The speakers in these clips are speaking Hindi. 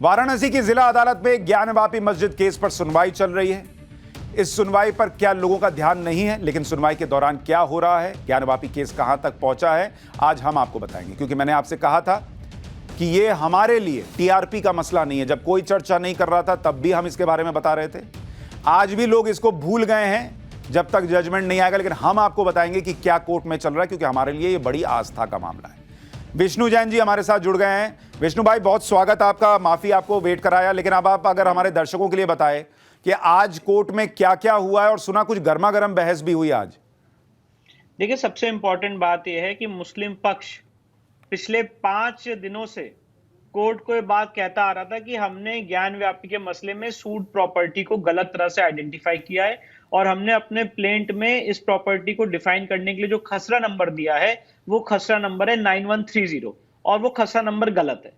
वाराणसी की जिला अदालत में ज्ञानवापी मस्जिद केस पर सुनवाई चल रही है। इस सुनवाई पर क्या लोगों का ध्यान नहीं है, लेकिन सुनवाई के दौरान क्या हो रहा है, ज्ञानवापी केस कहां तक पहुंचा है, आज हम आपको बताएंगे। क्योंकि मैंने आपसे कहा था कि ये हमारे लिए टीआरपी का मसला नहीं है। जब कोई चर्चा नहीं कर रहा था तब भी हम इसके बारे में बता रहे थे। आज भी लोग इसको भूल गए हैं जब तक जजमेंट नहीं आएगा, लेकिन हम आपको बताएंगे कि क्या कोर्ट में चल रहा है, क्योंकि हमारे लिए ये बड़ी आस्था का मामला है। विष्णु जैन जी हमारे साथ जुड़ गए हैं। विष्णु भाई, बहुत स्वागत आपका। माफी आपको वेट कराया, लेकिन अब आप अगर हमारे दर्शकों के लिए बताएं कि आज कोर्ट में क्या क्या हुआ है, और सुना कुछ गर्मा गर्म बहस भी हुई आज। देखिए, सबसे इंपॉर्टेंट बात यह है कि मुस्लिम पक्ष पिछले 5 दिनों से कोर्ट को ये बात कहता आ रहा था कि हमने ज्ञान व्यापी के मसले में सूट प्रॉपर्टी को गलत तरह से आइडेंटिफाई किया है, और हमने अपने प्लेंट में इस प्रॉपर्टी को डिफाइन करने के लिए जो खसरा नंबर दिया है वो खसरा नंबर है 9130, और वो खसरा नंबर गलत है।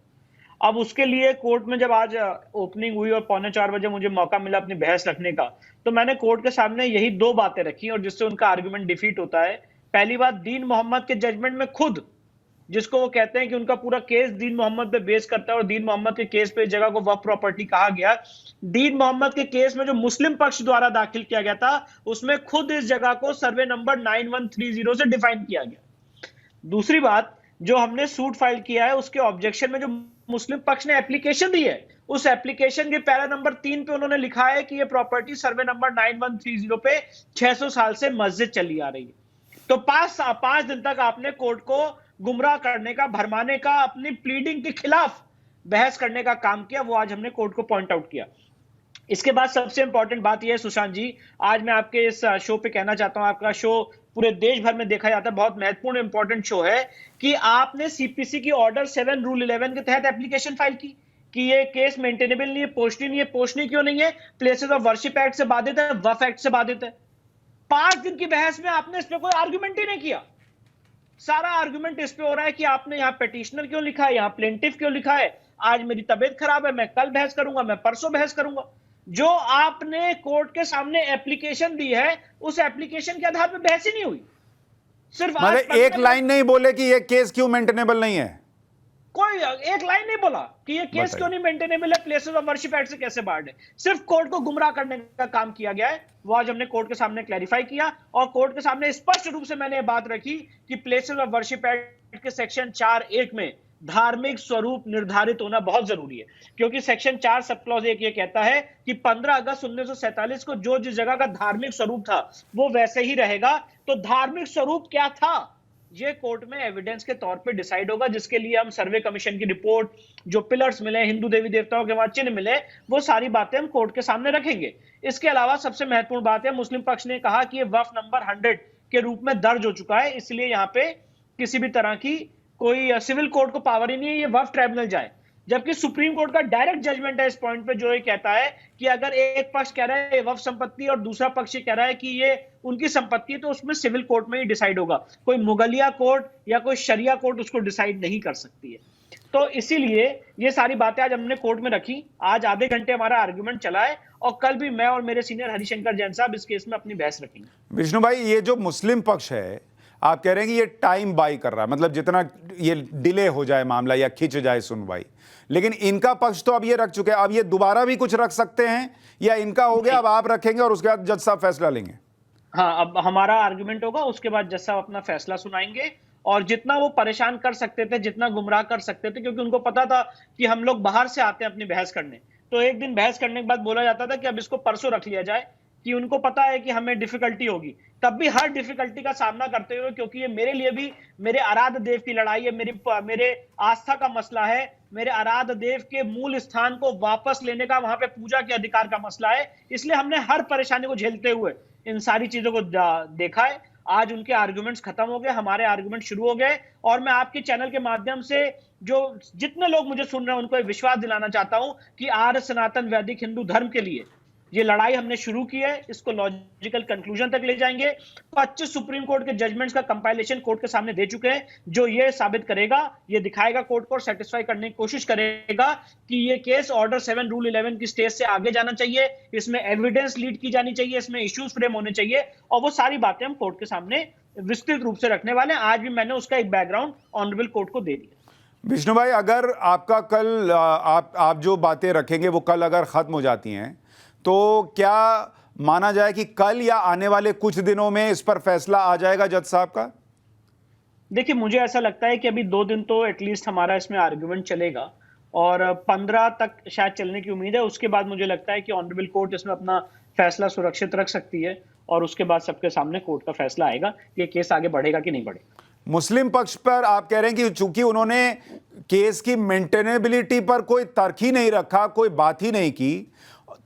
अब उसके लिए कोर्ट में जब आज ओपनिंग हुई और 3:45 मुझे मौका मिला अपनी बहस रखने का, तो मैंने कोर्ट के सामने यही 2 बातें रखी और जिससे उनका आर्गुमेंट डिफीट होता है। पहली बात, दीन मोहम्मद के जजमेंट में खुद, जिसको वो कहते हैं कि उनका पूरा केस दीन मोहम्मद पे बेस करता है और दीन मोहम्मद के केस पे इस जगह को वक्फ प्रॉपर्टी कहा गया, दीन मोहम्मद के केस में जो मुस्लिम पक्ष द्वारा दाखिल किया गया था उसमें खुद इस जगह को सर्वे नंबर 9130 से डिफाइन किया गया। दूसरी बात, जो हमने सूट फाइल किया है उसके ऑब्जेक्शन में जो मुस्लिम पक्ष ने एप्लीकेशन दी है, उस एप्लीकेशन के पैरा नंबर 3 पे उन्होंने लिखा है कि ये प्रॉपर्टी सर्वे नंबर 9130 पे 600 साल से मस्जिद चली आ रही है। तो 5 दिन तक आपने कोर्ट को गुमराह करने का, भरमाने का, अपनी प्लीडिंग के खिलाफ बहस करने का काम किया। वो आज हमने कोर्ट को पॉइंट आउट किया। इसके बाद सबसे इंपॉर्टेंट बात यह है सुशांत जी, आज मैं आपके इस शो पे कहना चाहता हूं, आपका शो पूरे देश भर में देखा जाता है, बहुत महत्वपूर्ण इंपॉर्टेंट शो है, कि आपने सीपीसी की ऑर्डर 7 रूल 11 के तहत एप्लीकेशन फाइल की कि ये केस मेंटेनेबल नहीं है, पोषणीय नहीं है। पोषणीय क्यों नहीं है? प्लेसेस ऑफ वर्शिप एक्ट से बाधित है, वक्फ एक्ट से बाधित है। 5 दिन की बहस में आपने इस पे कोई आर्गुमेंट ही नहीं किया। सारा आर्गुमेंट इस पे हो रहा है कि आपने यहां पेटिशनर क्यों लिखा है, यहां प्लेंटिफ क्यों लिखा है, आज मेरी तबीयत खराब है, मैं कल बहस करूंगा, मैं परसों बहस करूंगा। जो आपने कोर्ट के सामने एप्लीकेशन दी है उस एप्लीकेशन के आधार पर बहस ही नहीं हुई। सिर्फ मतलब एक लाइन नहीं बोले कि ये केस क्यों मेंटेनेबल नहीं है। कोई एक लाइन नहीं बोला कि ये केस क्यों नहीं मेंटेनेबल है, प्लेसेस ऑफ वर्शिप एक्ट से कैसे बार्ड है। सिर्फ कोर्ट को गुमराह करने का काम किया गया है। वो आज हमने कोर्ट के सामने क्लैरिफाई किया, और कोर्ट के सामने स्पष्ट रूप से मैंने ये बात रखी कि प्लेसेस ऑफ वर्शिप एक्ट के सेक्शन 4(1) में धार्मिक स्वरूप निर्धारित होना बहुत जरूरी है। क्योंकि सेक्शन 4 सब क्लॉज 1 ये कहता है कि 15 अगस्त 1947 को जो जिस जगह का धार्मिक स्वरूप था वो वैसे ही रहेगा। तो धार्मिक स्वरूप क्या था ये कोर्ट में एविडेंस के तौर पे डिसाइड होगा, जिसके लिए हम सर्वे कमीशन की रिपोर्ट, जो पिलर्स मिले, हिंदू देवी देवताओं के वहां चिन्ह मिले, वो सारी बातें हम कोर्ट के सामने रखेंगे। इसके अलावा सबसे महत्वपूर्ण बात है, मुस्लिम पक्ष ने कहा कि ये वक्फ नंबर 100 के रूप में दर्ज हो चुका है, इसलिए यहाँ पे किसी भी तरह की कोई सिविल कोर्ट को पावर ही नहीं है, ये वक्फ ट्राइब्यूनल जाए। जबकि सुप्रीम कोर्ट का डायरेक्ट जजमेंट है इस पॉइंट पे, जो ये कहता है कि अगर एक पक्ष कह रहा है ये वक्फ संपत्ति और दूसरा पक्ष ये कह रहा है कि ये उनकी संपत्ति है, तो उसमें सिविल कोर्ट में ही डिसाइड होगा। कोई मुगलिया कोर्ट या कोई शरिया कोर्ट उसको डिसाइड नहीं कर सकती है। तो इसीलिए ये सारी बातें आज हमने कोर्ट में रखी। आज आधे घंटे हमारा आर्गुमेंट चला है, और कल भी मैं और मेरे सीनियर हरिशंकर जैन साहब इस केस में अपनी बहस रखेंगे। विष्णु भाई, ये जो मुस्लिम पक्ष है, आप कह रहे हैं कि ये टाइम बाई कर रहा है, मतलब जितना ये डिले हो जाए मामला या खिंच जाए सुनवाई, लेकिन इनका पक्ष तो अब ये रख चुके हैं, अब ये दोबारा भी कुछ रख सकते हैं, या इनका हो गया अब आप रखेंगे और उसके बाद जज साहब फैसला लेंगे? हाँ, अब हमारा आर्गुमेंट होगा, उसके बाद जज साहब अपना फैसला सुनाएंगे। और जितना वो परेशान कर सकते थे, जितना गुमराह कर सकते थे, क्योंकि उनको पता था कि हम लोग बाहर से आते हैं अपनी बहस करने, तो एक दिन बहस करने के बाद बोला जाता था कि अब इसको परसों रख लिया जाए, कि उनको पता है कि हमें डिफिकल्टी होगी। तब भी हर डिफिकल्टी का सामना करते हुए, क्योंकि ये मेरे लिए भी मेरे आराध्य देव की लड़ाई है, मेरे आस्था का मसला है, मेरे आराध्य देव के मूल स्थान को वापस लेने का, वहां पे पूजा के अधिकार का मसला है, इसलिए हमने हर परेशानी को झेलते हुए इन सारी चीजों को देखा है। आज उनके आर्गुमेंट्स खत्म हो गए, हमारे आर्गुमेंट शुरू हो गए, और मैं आपके चैनल के माध्यम से जो जितने लोग मुझे सुन रहे हैं उनको विश्वास दिलाना चाहता हूं कि आर्य सनातन वैदिक हिंदू धर्म के लिए ये लड़ाई हमने शुरू की है, इसको लॉजिकल कंक्लूजन तक ले जाएंगे। 25 सुप्रीम कोर्ट के जजमेंट्स का कंपाइलेशन कोर्ट के सामने दे चुके हैं, जो ये साबित करेगा, ये दिखाएगा कोर्ट को, सेटिस्फाई करने की कोशिश करेगा कि ये केस ऑर्डर 7 रूल 11 की स्टेज से आगे जाना चाहिए, इसमें एविडेंस लीड की जानी चाहिए, इसमें इश्यूज फ्रेम होने चाहिए, और वो सारी बातें हम कोर्ट के सामने विस्तृत रूप से रखने वाले हैं। आज भी मैंने उसका एक बैकग्राउंड ऑनरेबल कोर्ट को दे दिया। विष्णु भाई, अगर आपका कल आप जो बातें रखेंगे वो कल अगर खत्म हो जाती हैं, तो क्या माना जाए कि कल या आने वाले कुछ दिनों में इस पर फैसला आ जाएगा जज साहब का? देखिए, मुझे ऐसा लगता है कि अभी 2 दिन तो एटलीस्ट हमारा इसमें आर्गुमेंट चलेगा और 15 तक शायद चलने की उम्मीद है। उसके बाद मुझे लगता है कि ऑनरेबल कोर्ट इसमें अपना फैसला सुरक्षित रख सकती है और उसके बाद सबके सामने कोर्ट का फैसला आएगा कि ये केस आगे बढ़ेगा कि नहीं बढ़ेगा। मुस्लिम पक्ष पर आप कह रहे हैं कि चूंकि उन्होंने केस की मेंटेनेबिलिटी पर कोई तर्क ही नहीं रखा, कोई बात ही नहीं की,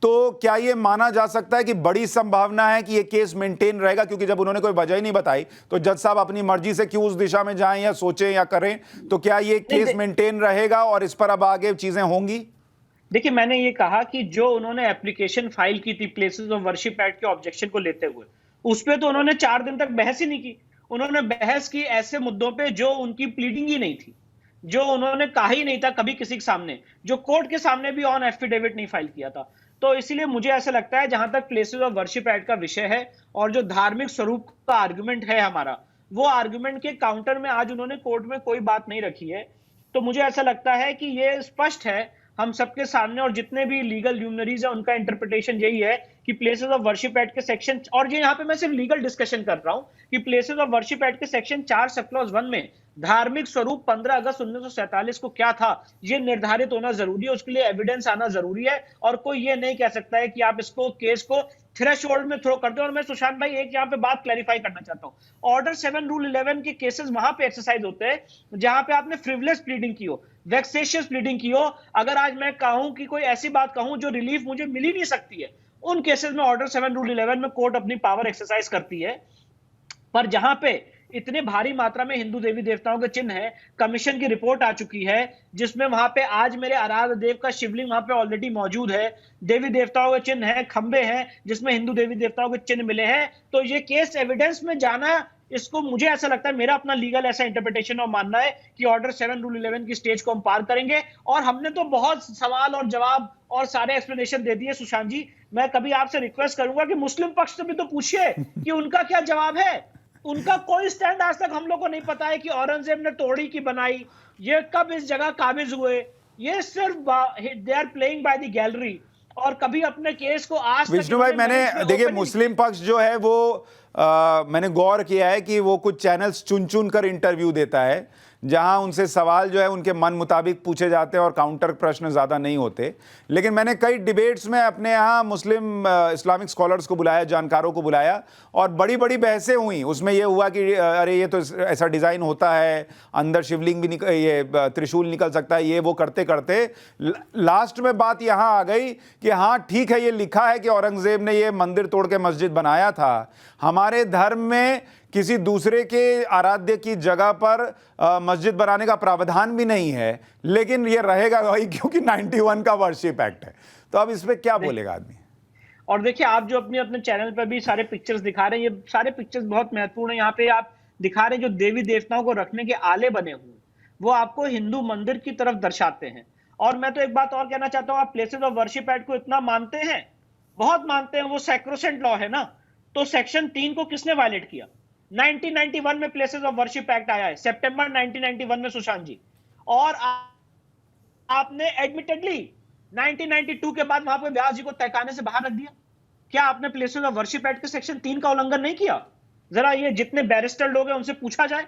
तो क्या यह माना जा सकता है कि बड़ी संभावना है कि यह केस मेंटेन रहेगा? क्योंकि जब उन्होंने कोई वजह ही नहीं बताई तो जज साहब अपनी मर्जी से क्यों उस दिशा में जाएं या सोचें या करें, तो क्या यह केस मेंटेन रहेगा और इस पर अब आगे चीजें होंगी? देखिए, मैंने ये कहा कि जो उन्होंने एप्लीकेशन फाइल की थी प्लेसेस ऑफ वर्शिप एक्ट के ऑब्जेक्शन को लेते हुए, उस पे तो उन्होंने 4 दिन तक बहस ही नहीं की। उन्होंने बहस की ऐसे मुद्दों पे जो उनकी प्लीडिंग ही नहीं थी, जो उन्होंने कहा ही नहीं था कभी किसी के सामने, जो कोर्ट के सामने भी ऑन एफिडेविट नहीं फाइल किया था। तो इसीलिए मुझे ऐसा लगता है जहां तक प्लेसेस ऑफ वर्शिप एक्ट का विषय है और जो धार्मिक स्वरूप का आर्गुमेंट है हमारा, वो आर्गुमेंट के काउंटर में आज उन्होंने कोर्ट में कोई बात नहीं रखी है। तो मुझे ऐसा लगता है कि ये स्पष्ट है हम सबके सामने और जितने भी लीगल ल्यूमिनरीज है उनका इंटरप्रिटेशन यही है कि प्लेसेस ऑफ वर्शिप एक्ट के सेक्शन, और ये यहाँ पे मैं सिर्फ लीगल डिस्कशन कर रहा हूं कि प्लेसेस ऑफ वर्शिप एक्ट के सेक्शन 4 सब क्लॉज 1 में धार्मिक स्वरूप 15 अगस्त 1947 को क्या था ये निर्धारित होना जरूरी है, उसके लिए एविडेंस आना जरूरी है और कोई ये नहीं कह सकता है कि आप इसको केस को थ्रेशोल्ड में थ्रो कर दो। और मैं सुशांत भाई एक यहाँ पे बात क्लैरिफाई करना चाहता हूँ, ऑर्डर 7 रूल 11 के केसेस वहां पे एक्सरसाइज होते हैं जहां पे आपने फ्रिवलेस प्लीडिंग की हो, वेक्सेशियस प्लीडिंग की हो। अगर आज मैं कहूं कि कोई ऐसी बात कहूं जो रिलीफ मुझे मिल ही नहीं सकती है, उन केसेस में ऑर्डर 7 रूल 11 में कोर्ट अपनी पावर एक्सरसाइज करती है। पर जहां पे इतने भारी मात्रा में हिंदू देवी देवताओं के चिन्ह है, कमीशन की रिपोर्ट आ चुकी है जिसमें वहां पे आज मेरे आराध्य देव का शिवलिंग वहां पे ऑलरेडी मौजूद है, देवी देवताओं के चिन्ह है, खंबे हैं जिसमें हिंदू देवी देवताओं के चिन्ह मिले हैं, तो ये केस एविडेंस में जाना, इसको मुझे ऐसा लगता है, मेरा अपना लीगल ऐसा इंटरप्रिटेशन और मानना है कि ऑर्डर 7 रूल 11 की स्टेज को हम पार करेंगे। और हमने तो बहुत सवाल और जवाब और सारे एक्सप्लेनेशन दे दिए सुशांत जी। मैं कभी आपसे रिक्वेस्ट करूंगा कि मुस्लिम पक्ष से भी तो पूछिए कि उनका क्या जवाब है। उनका कोई स्टैंड आज तक हम लोग को नहीं पता है कि औरंगजेब ने तोड़ी की बनाई, ये कब इस जगह काबिज हुए, ये सिर्फ they are playing by the gallery और कभी अपने केस को आज विष्णु भाई, मैंने देखिए मुस्लिम पक्ष जो है वो मैंने गौर किया है कि वो कुछ चैनल्स चुन चुन कर इंटरव्यू देता है जहां उनसे सवाल जो है उनके मन मुताबिक पूछे जाते हैं और काउंटर प्रश्न ज़्यादा नहीं होते। लेकिन मैंने कई डिबेट्स में अपने यहाँ मुस्लिम इस्लामिक स्कॉलर्स को बुलाया, जानकारों को बुलाया और बड़ी बड़ी बहसें हुई। उसमें यह हुआ कि अरे ये तो ऐसा डिज़ाइन होता है, अंदर शिवलिंग भी ये त्रिशूल निकल सकता है, ये वो करते करते लास्ट में बात यहाँ आ गई कि हाँ ठीक है, ये लिखा है कि औरंगज़ेब ने ये मंदिर तोड़ के मस्जिद बनाया था। हमारे धर्म में किसी दूसरे के आराध्य की जगह पर मस्जिद बनाने का प्रावधान भी नहीं है, लेकिन ये रहेगा वही क्योंकि 91 का वर्शिप एक्ट है। तो अब इस पे क्या बोलेगा आदमी? और देखिए, आप जो अपने चैनल पर भी सारे पिक्चर्स दिखा रहे हैं, ये सारे पिक्चर्स बहुत महत्वपूर्ण है। यहाँ पे आप दिखा रहे हैं जो देवी देवताओं को रखने के आले बने हुए, वो आपको हिंदू मंदिर की तरफ दर्शाते हैं। और मैं तो एक बात और कहना चाहता हूँ, आप प्लेसेस ऑफ वर्शिप एक्ट को इतना मानते हैं, बहुत मानते हैं, वो सैक्रोसेंट लॉ है ना, तो सेक्शन 3 को किसने वायलेट किया? 1991 में प्लेसेस ऑफ वर्शिप एक्ट आया है, सितंबर 1991 में सुशांत जी। और आपने एडमिटेडली 1992 के बाद वहां पे व्यास जी को तहखाने से बाहर रख दिया। क्या आपने प्लेसेस ऑफ वर्शिप एक्ट के सेक्शन 3 का उल्लंघन नहीं किया? जरा ये जितने बैरिस्टर लोग हैं उनसे पूछा जाए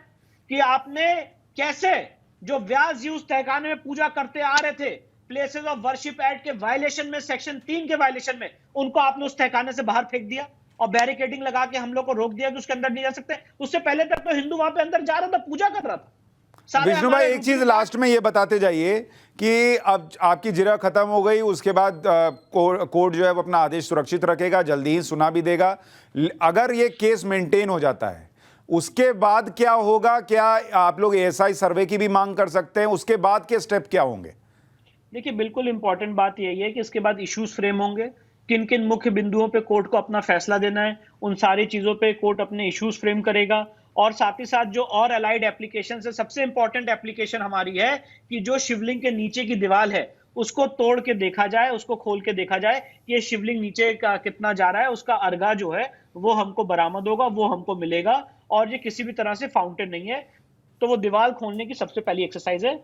कि आपने कैसे, जो व्यास जी उस तहखाने में पूजा करते आ रहे थे, प्लेसेस ऑफ वर्शिप एक्ट के वायलेशन में, सेक्शन 3 के वायलेशन में, उनको आपने उस तहखाने से बाहर फेंक दिया और बैरिकेडिंग लगा के हम लोग को रोक दिया कि उसके अंदर नहीं जा सकते। उससे पहले तक तो हिंदू वहां पे अंदर जा रहा था, पूजा कर रहा था। विष्णु भाई, एक चीज लास्ट में ये बताते जाइए कि अब आपकी जिरह खत्म हो गई, उसके बाद कोर्ट जो है वो अपना आदेश सुरक्षित रखेगा, जल्दी ही सुना भी देगा। अगर ये केस मेंटेन हो जाता है उसके बाद क्या होगा? क्या आप लोग एएसआई सर्वे की भी मांग कर सकते हैं? उसके बाद के स्टेप क्या होंगे? देखिए, बिल्कुल इंपॉर्टेंट बात यही है कि इसके बाद इश्यूज फ्रेम होंगे, किन किन मुख्य बिंदुओं पे कोर्ट को अपना फैसला देना है, उन सारी चीजों पे कोर्ट अपने इश्यूज फ्रेम करेगा। और साथ ही साथ जो और अलाइड एप्लीकेशन है, सबसे इंपॉर्टेंट एप्लीकेशन हमारी है कि जो शिवलिंग के नीचे की दीवार है उसको तोड़ के देखा जाए, उसको खोल के देखा जाए कि ये शिवलिंग नीचे का कितना जा रहा है, उसका अर्घा जो है वो हमको बरामद होगा, वो हमको मिलेगा। और ये किसी भी तरह से फाउंटेन नहीं है, तो वो दीवार खोलने की सबसे पहली एक्सरसाइज है।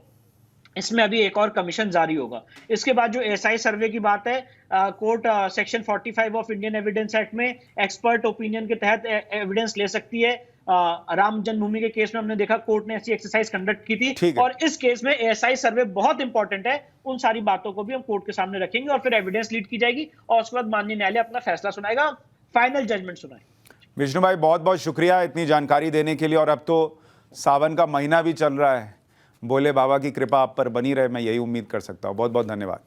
इसमें अभी एक और कमीशन जारी होगा। इसके बाद जो एसआई सर्वे की बात है, court section 45 of Indian evidence act में एक्सपर्ट ओपिनियन के तहत एविडेंस ले सकती है। राम जन्मभूमि के केस में हमने देखा कोर्ट ने ऐसी एक्सरसाइज कंडक्ट की थी, और इस केस में एएसआई सर्वे बहुत इंपॉर्टेंट है। उन सारी बातों को भी हम कोर्ट के सामने रखेंगे और फिर एविडेंस लीड की जाएगी और उसके बाद माननीय न्यायालय अपना फैसला सुनाएगा, फाइनल जजमेंट सुनाएगा। विष्णु भाई बहुत बहुत शुक्रिया इतनी जानकारी देने के लिए। और अब तो सावन का महीना भी चल रहा है, बोले बाबा की कृपा आप पर बनी रहे, मैं यही उम्मीद कर सकता हूँ। बहुत बहुत धन्यवाद।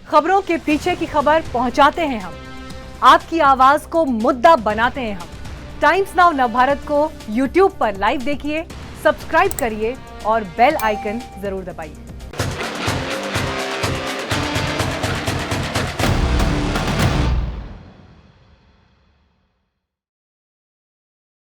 खबरों के पीछे की खबर पहुंचाते हैं हम, आपकी आवाज को मुद्दा बनाते हैं हम। टाइम्स नाउ नवभारत को YouTube पर लाइव देखिए, सब्सक्राइब करिए और बेल आइकन जरूर दबाइए।